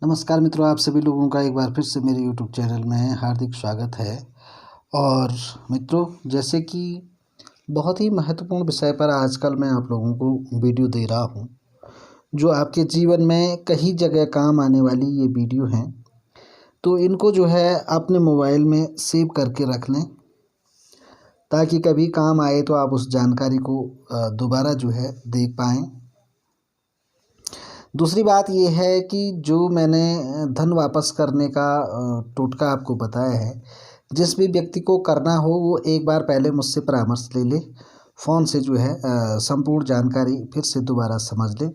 नमस्कार मित्रों, आप सभी लोगों का एक बार फिर से मेरे यूट्यूब चैनल में हार्दिक स्वागत है। और मित्रों, जैसे कि बहुत ही महत्वपूर्ण विषय पर आजकल मैं आप लोगों को वीडियो दे रहा हूं, जो आपके जीवन में कई जगह काम आने वाली ये वीडियो हैं। तो इनको जो है अपने मोबाइल में सेव करके रख लें, ताकि कभी काम आए तो आप उस जानकारी को दोबारा जो है देख पाएँ। दूसरी बात ये है कि जो मैंने धन वापस करने का टोटका आपको बताया है, जिस भी व्यक्ति को करना हो वो एक बार पहले मुझसे परामर्श ले ले, फ़ोन से जो है संपूर्ण जानकारी फिर से दोबारा समझ ले,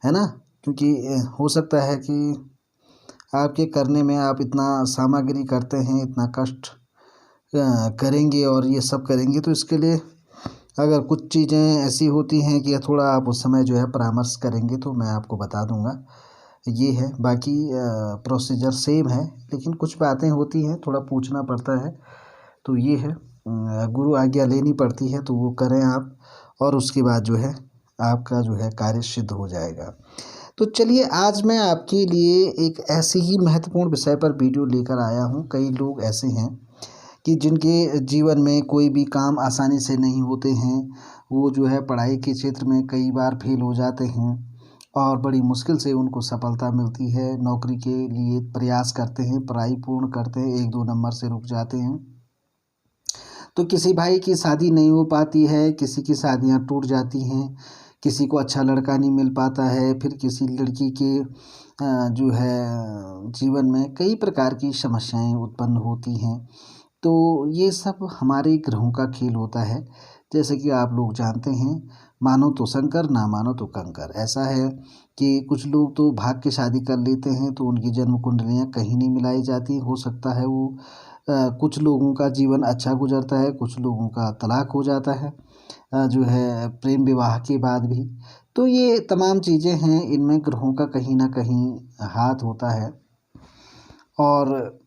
है ना? क्योंकि हो सकता है कि आपके करने में आप इतना सामग्री करते हैं, इतना कष्ट करेंगे और ये सब करेंगे, तो इसके लिए अगर कुछ चीज़ें ऐसी होती हैं कि थोड़ा आप उस समय जो है परामर्श करेंगे तो मैं आपको बता दूंगा। ये है, बाकी प्रोसीजर सेम है, लेकिन कुछ बातें होती हैं थोड़ा पूछना पड़ता है। तो ये है, गुरु आज्ञा लेनी पड़ती है तो वो करें आप, और उसके बाद जो है आपका जो है कार्य सिद्ध हो जाएगा। तो चलिए, आज मैं आपके लिए एक ऐसे ही महत्वपूर्ण विषय पर वीडियो लेकर आया हूँ। कई लोग ऐसे हैं कि जिनके जीवन में कोई भी काम आसानी से नहीं होते हैं। वो जो है पढ़ाई के क्षेत्र में कई बार फेल हो जाते हैं और बड़ी मुश्किल से उनको सफलता मिलती है। नौकरी के लिए प्रयास करते हैं, पढ़ाई पूर्ण करते हैं, 1-2 नंबर से रुक जाते हैं। तो किसी भाई की शादी नहीं हो पाती है, किसी की शादियां टूट जाती हैं, किसी को अच्छा लड़का नहीं मिल पाता है, फिर किसी लड़की के जो है जीवन में कई प्रकार की समस्याएं उत्पन्न होती हैं। तो ये सब हमारे ग्रहों का खेल होता है। जैसे कि आप लोग जानते हैं, मानो तो शंकर, ना मानो तो कंकर। ऐसा है कि कुछ लोग तो भाग के शादी कर लेते हैं तो उनकी जन्म कुंडलियाँ कहीं नहीं मिलाई जाती। हो सकता है वो कुछ लोगों का जीवन अच्छा गुजरता है, कुछ लोगों का तलाक हो जाता है जो है प्रेम विवाह के बाद भी। तो ये तमाम चीज़ें हैं, इनमें ग्रहों का कहीं ना कहीं हाथ होता है। और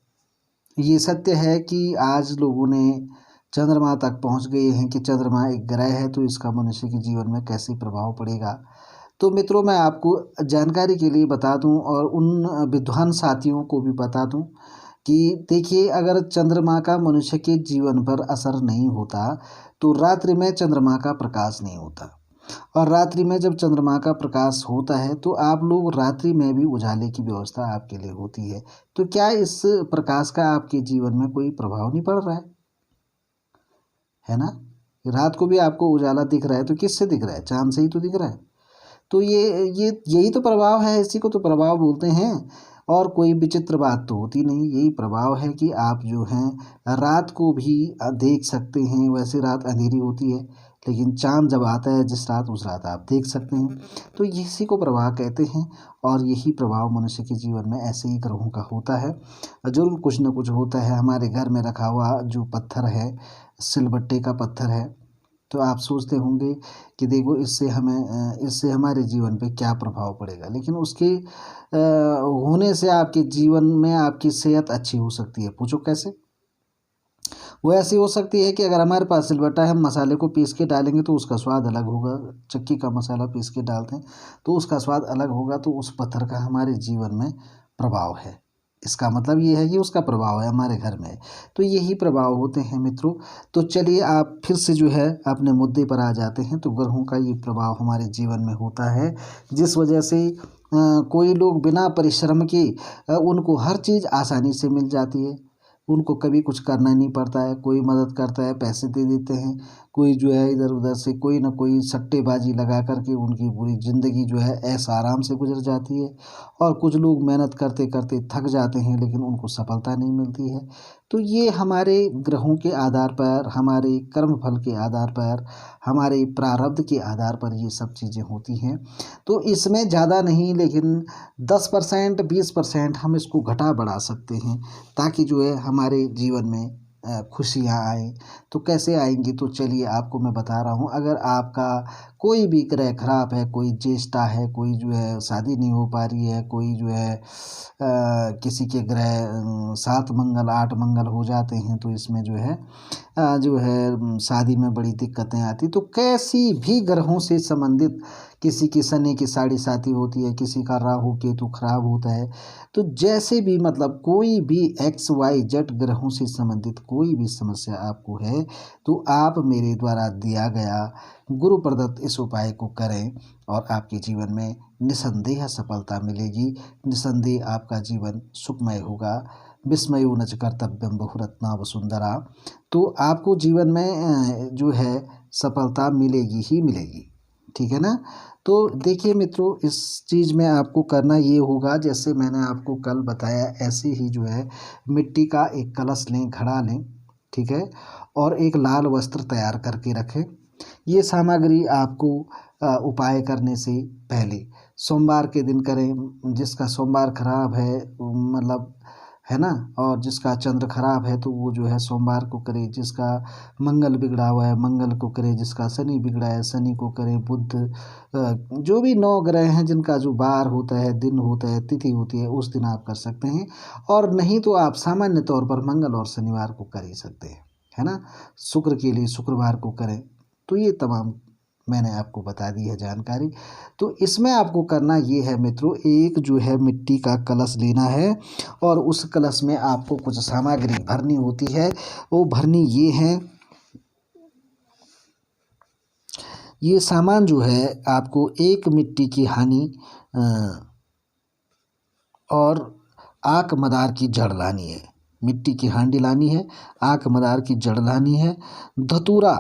ये सत्य है कि आज लोगों ने चंद्रमा तक पहुंच गए हैं कि चंद्रमा एक ग्रह है, तो इसका मनुष्य के जीवन में कैसे प्रभाव पड़ेगा। तो मित्रों, मैं आपको जानकारी के लिए बता दूं और उन विद्वान साथियों को भी बता दूं कि देखिए, अगर चंद्रमा का मनुष्य के जीवन पर असर नहीं होता तो रात्रि में चंद्रमा का प्रकाश नहीं होता, और रात्रि में जब चंद्रमा का प्रकाश होता है तो आप लोग रात्रि में भी उजाले की व्यवस्था आपके लिए होती है। तो क्या इस प्रकाश का आपके जीवन में कोई प्रभाव नहीं पड़ रहा है ना? रात को भी आपको उजाला दिख रहा है तो किससे दिख रहा है? चांद से ही तो दिख रहा है। तो ये यही तो प्रभाव है, इसी को तो प्रभाव बोलते हैं। और कोई विचित्र बात तो होती नहीं, यही प्रभाव है कि आप जो हैं रात को भी देख सकते हैं। वैसे रात अंधेरी होती है, लेकिन चाँद जब आता है जिस रात, उस रात आप देख सकते हैं। तो इसी को प्रभाव कहते हैं, और यही प्रभाव मनुष्य के जीवन में ऐसे ही ग्रहों का होता है। ज़रूर कुछ न कुछ होता है। हमारे घर में रखा हुआ जो पत्थर है, सिलबट्टे का पत्थर है, तो आप सोचते होंगे कि देखो इससे हमारे जीवन पे क्या प्रभाव पड़ेगा, लेकिन उसके होने से आपके जीवन में आपकी सेहत अच्छी हो सकती है। पूछो कैसे? वो ऐसी हो सकती है कि अगर हमारे पास सिलबट्टा है, हम मसाले को पीस के डालेंगे तो उसका स्वाद अलग होगा। चक्की का मसाला पीस के डालते हैं तो उसका स्वाद अलग होगा। तो उस पत्थर का हमारे जीवन में प्रभाव है। इसका मतलब ये है कि उसका प्रभाव है हमारे घर में। तो यही प्रभाव होते हैं मित्रों। तो चलिए, आप फिर से जो है अपने मुद्दे पर आ जाते हैं। तो ग्रहों का ये प्रभाव हमारे जीवन में होता है, जिस वजह से कोई लोग बिना परिश्रम के उनको हर चीज़ आसानी से मिल जाती है। उनको कभी कुछ करना नहीं पड़ता है। कोई मदद करता है, पैसे दे देते हैं। कोई जो है इधर उधर से कोई ना कोई सट्टेबाजी लगा करके उनकी पूरी ज़िंदगी जो है ऐश आराम से गुजर जाती है। और कुछ लोग मेहनत करते करते थक जाते हैं, लेकिन उनको सफलता नहीं मिलती है। तो ये हमारे ग्रहों के आधार पर, हमारे कर्म फल के आधार पर, हमारे प्रारब्ध के आधार पर ये सब चीज़ें होती हैं। तो इसमें ज़्यादा नहीं, लेकिन 10% 20% हम इसको घटा बढ़ा सकते हैं, ताकि जो है हमारे जीवन में खुशियाँ आएँ। तो कैसे आएँगी? तो चलिए आपको मैं बता रहा हूँ। अगर आपका कोई भी ग्रह खराब है, कोई ज्येष्ठा है, कोई जो है शादी नहीं हो पा रही है, कोई जो है किसी के ग्रह 7 मंगल 8 मंगल हो जाते हैं, तो इसमें जो है जो है शादी में बड़ी दिक्कतें आती। तो कैसी भी ग्रहों से संबंधित किसी की शनि की साढ़े साती होती है, किसी का राहु केतु खराब होता है। तो जैसे भी मतलब कोई भी XYZ ग्रहों से संबंधित कोई भी समस्या आपको है तो आप मेरे द्वारा दिया गया गुरु प्रदत्त इस उपाय को करें और आपके जीवन में निसंदेह सफलता मिलेगी। निसंदेह आपका जीवन सुखमय होगा। विस्मयो न च कर्तव्यम बहुरत्ना वसुंधरा। तो आपको जीवन में जो है सफलता मिलेगी ही मिलेगी। ठीक है ना। तो देखिए मित्रों, इस चीज़ में आपको करना ये होगा, जैसे मैंने आपको कल बताया ऐसे ही जो है मिट्टी का एक कलश लें, घड़ा लें, ठीक है, और एक लाल वस्त्र तैयार करके रखें। ये सामग्री आपको उपाय करने से पहले सोमवार के दिन करें। जिसका सोमवार खराब है मतलब है ना, और जिसका चंद्र खराब है तो वो जो है सोमवार को करे। जिसका मंगल बिगड़ा हुआ है मंगल को करे, जिसका शनि बिगड़ा है शनि को करे, बुध जो भी 9 ग्रह हैं जिनका जो बार होता है, दिन होता है, तिथि होती है, उस दिन आप कर सकते हैं। और नहीं तो आप सामान्य तौर पर मंगल और शनिवार को कर ही सकते हैं, है ना। शुक्र के लिए शुक्रवार को करें। तो ये तमाम मैंने आपको बता दी है जानकारी। तो इसमें आपको करना ये है मित्रों, एक जो है मिट्टी का कलश लेना है और उस कलश में आपको कुछ सामग्री भरनी होती है। वो भरनी ये है, ये सामान जो है आपको एक मिट्टी की हानी और आक मदार की जड़ लानी है। मिट्टी की हांडी लानी है, आक मदार की जड़ लानी है, धतूरा,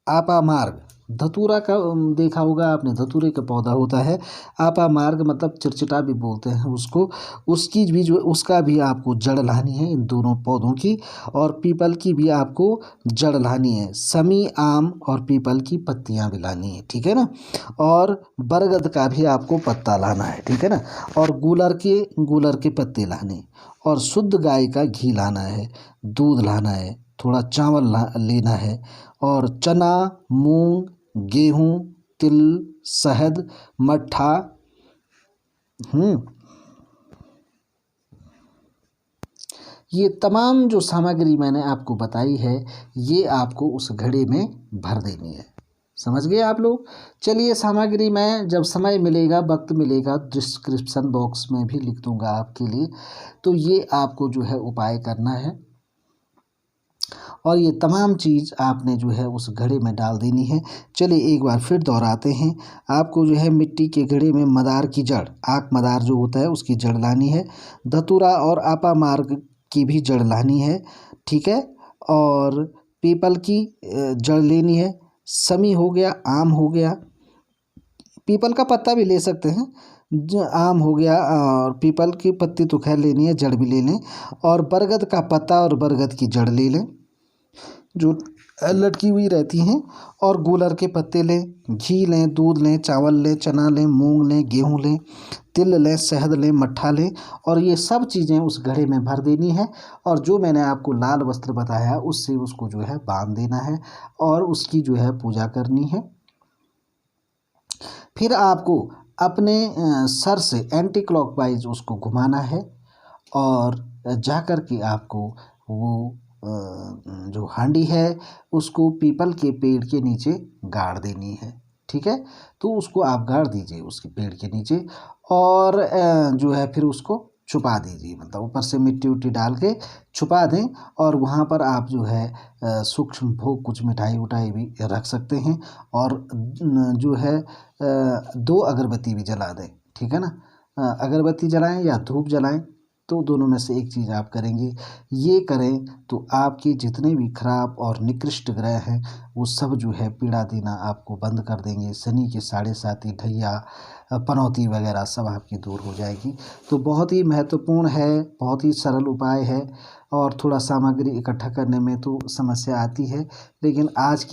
आपा मार्ग, धतूरा का देखा होगा आपने, धतूरे का पौधा होता है। आपा मार्ग मतलब चिरचिटा भी बोलते हैं उसको, उसकी भी जो उसका भी आपको जड़ लानी है, इन दोनों पौधों की। और पीपल की भी आपको जड़ लानी है। समी, आम और पीपल की पत्तियां भी लानी है, ठीक है ना। और बरगद का भी आपको पत्ता लाना है, ठीक है ना। और गूलर के पत्ते लाने, और शुद्ध गाय का घी लाना है, दूध लाना है, थोड़ा चावल लेना है, और चना, मूंग, गेहूं, तिल, शहद, मट्ठा, ये तमाम जो सामग्री मैंने आपको बताई है ये आपको उस घड़े में भर देनी है। समझ गए आप लोग। चलिए, सामग्री मैं जब समय मिलेगा, वक्त मिलेगा, डिस्क्रिप्शन बॉक्स में भी लिख दूंगा आपके लिए। तो ये आपको जो है उपाय करना है और ये तमाम चीज़ आपने जो है उस घड़े में डाल देनी है। चलिए एक बार फिर दोहराते हैं। आपको जो है मिट्टी के घड़े में मदार की जड़, आक मदार जो होता है उसकी जड़ लानी है, धतूरा और आपा मार्ग की भी जड़ लानी है, ठीक है। और पीपल की जड़ लेनी है। समी हो गया, आम हो गया, पीपल का पत्ता भी ले सकते हैं, जो आम हो गया, और पीपल की पत्ती तो खैर लेनी है, जड़ भी ले लें। और बरगद का पत्ता और बरगद की जड़ ले लें जो लटकी हुई रहती हैं। और गूलर के पत्ते लें, घी लें, दूध लें, चावल लें, चना लें, मूंग लें, गेहूं लें, तिल लें, शहद लें, मट्ठा लें, और ये सब चीज़ें उस घड़े में भर देनी है। और जो मैंने आपको लाल वस्त्र बताया उससे उसको जो है बांध देना है और उसकी जो है पूजा करनी है। फिर आपको अपने सर से एंटी क्लॉकवाइज उसको घुमाना है और जाकर के आपको वो जो हांडी है उसको पीपल के पेड़ के नीचे गाड़ देनी है, ठीक है। तो उसको आप गाड़ दीजिए उसके पेड़ के नीचे और जो है फिर उसको छुपा दीजिए, मतलब ऊपर से मिट्टी उट्टी डाल के छुपा दें। और वहाँ पर आप जो है सूक्ष्म भोग कुछ मिठाई उठाई भी रख सकते हैं और जो है 2 अगरबत्ती भी जला दें, ठीक है ना। अगरबत्ती जलाएं या धूप जलाएं, तो दोनों में से एक चीज़ आप करेंगे। ये करें तो आपके जितने भी खराब और निकृष्ट ग्रह हैं वो सब जो है पीड़ा देना आपको बंद कर देंगे। शनि की 7.5 ढैया, पनौती वगैरह सब आपकी दूर हो जाएगी। तो बहुत ही महत्वपूर्ण है, बहुत ही सरल उपाय है और थोड़ा सामग्री इकट्ठा करने में तो समस्या आती है, लेकिन आज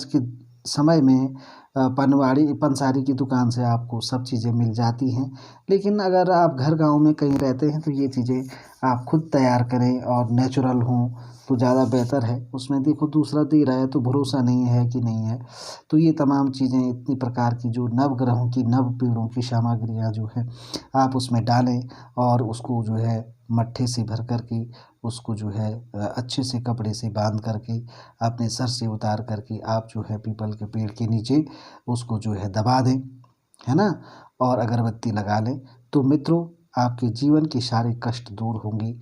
के समय में पंसारी की दुकान से आपको सब चीज़ें मिल जाती हैं। लेकिन अगर आप घर गांव में कहीं रहते हैं तो ये चीज़ें आप खुद तैयार करें और नेचुरल हों तो ज़्यादा बेहतर है। उसमें देखो दूसरा दे रहा है तो भरोसा नहीं है कि नहीं है। तो ये तमाम चीज़ें इतनी प्रकार की जो नवग्रहों की नव पीढ़ों की सामग्रियाँ जो है आप उसमें डालें और उसको जो है मट्ठे से भर कर के उसको जो है अच्छे से कपड़े से बांध करके अपने सर से उतार करके आप जो है पीपल के पेड़ के नीचे उसको जो है दबा दें, है ना, और अगरबत्ती लगा लें। तो मित्रों आपके जीवन के सारे कष्ट दूर होंगे।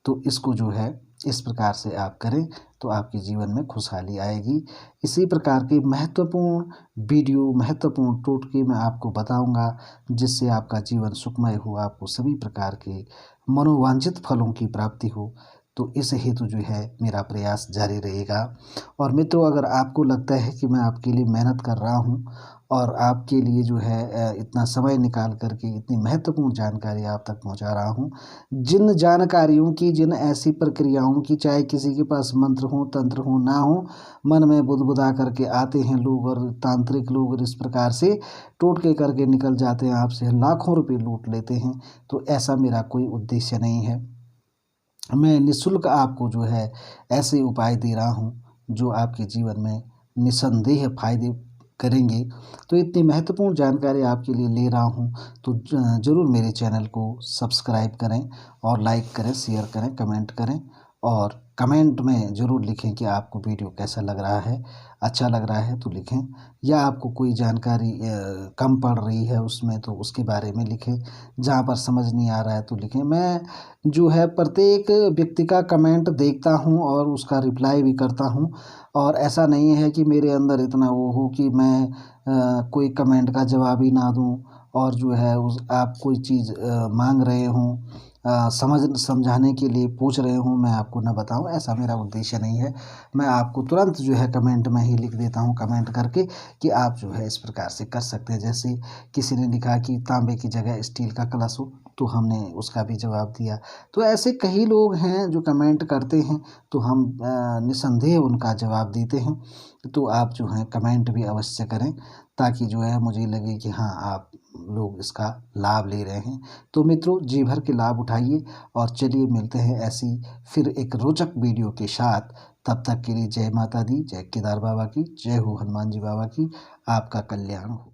तो इसको जो है इस प्रकार से आप करें तो आपके जीवन में खुशहाली आएगी। इसी प्रकार के महत्वपूर्ण वीडियो, महत्वपूर्ण टोटके मैं आपको बताऊंगा जिससे आपका जीवन सुखमय हो, आपको सभी प्रकार के मनोवांछित फलों की प्राप्ति हो। तो इस हेतु जो है मेरा प्रयास जारी रहेगा। और मित्रों अगर आपको लगता है कि मैं आपके लिए मेहनत कर रहा हूँ और आपके लिए जो है इतना समय निकाल कर के इतनी महत्वपूर्ण जानकारी आप तक पहुंचा रहा हूं, जिन जानकारियों की, जिन ऐसी प्रक्रियाओं की, चाहे किसी के पास मंत्र हो, तंत्र हो, ना हो, मन में बुदबुदा करके आते हैं लोग और तांत्रिक लोग और इस प्रकार से टोटके करके निकल जाते हैं, आपसे लाखों रुपए लूट लेते हैं। तो ऐसा मेरा कोई उद्देश्य नहीं है। मैं निःशुल्क आपको जो है ऐसे उपाय दे रहा हूँ जो आपके जीवन में निसंदेह फायदे करेंगे। तो इतनी महत्वपूर्ण जानकारी आपके लिए ले रहा हूँ तो ज़रूर मेरे चैनल को सब्सक्राइब करें और लाइक करें, शेयर करें, कमेंट करें और कमेंट में ज़रूर लिखें कि आपको वीडियो कैसा लग रहा है। अच्छा लग रहा है तो लिखें, या आपको कोई जानकारी कम पड़ रही है उसमें तो उसके बारे में लिखें। जहाँ पर समझ नहीं आ रहा है तो लिखें। मैं जो है प्रत्येक व्यक्ति का कमेंट देखता हूँ और उसका रिप्लाई भी करता हूँ। और ऐसा नहीं है कि मेरे अंदर इतना वो हो कि मैं कोई कमेंट का जवाब ही ना दूँ और जो है उस आप कोई चीज़ मांग रहे हों, समझाने के लिए पूछ रहे हूँ, मैं आपको ना बताऊँ, ऐसा मेरा उद्देश्य नहीं है। मैं आपको तुरंत जो है कमेंट में ही लिख देता हूँ कमेंट करके कि आप जो है इस प्रकार से कर सकते हैं। जैसे किसी ने लिखा कि तांबे की जगह स्टील का कलश हो, तो हमने उसका भी जवाब दिया। तो ऐसे कई लोग हैं जो कमेंट करते हैं तो हम निसंदेह उनका जवाब देते हैं। तो आप जो है कमेंट भी अवश्य करें ताकि जो है मुझे लगे कि हाँ आप लोग इसका लाभ ले रहे हैं। तो मित्रों जी भर के लाभ उठाइए और चलिए मिलते हैं ऐसी फिर एक रोचक वीडियो के साथ। तब तक के लिए जय माता दी, जय केदार बाबा की, जय हो हनुमान जी बाबा की। आपका कल्याण हो।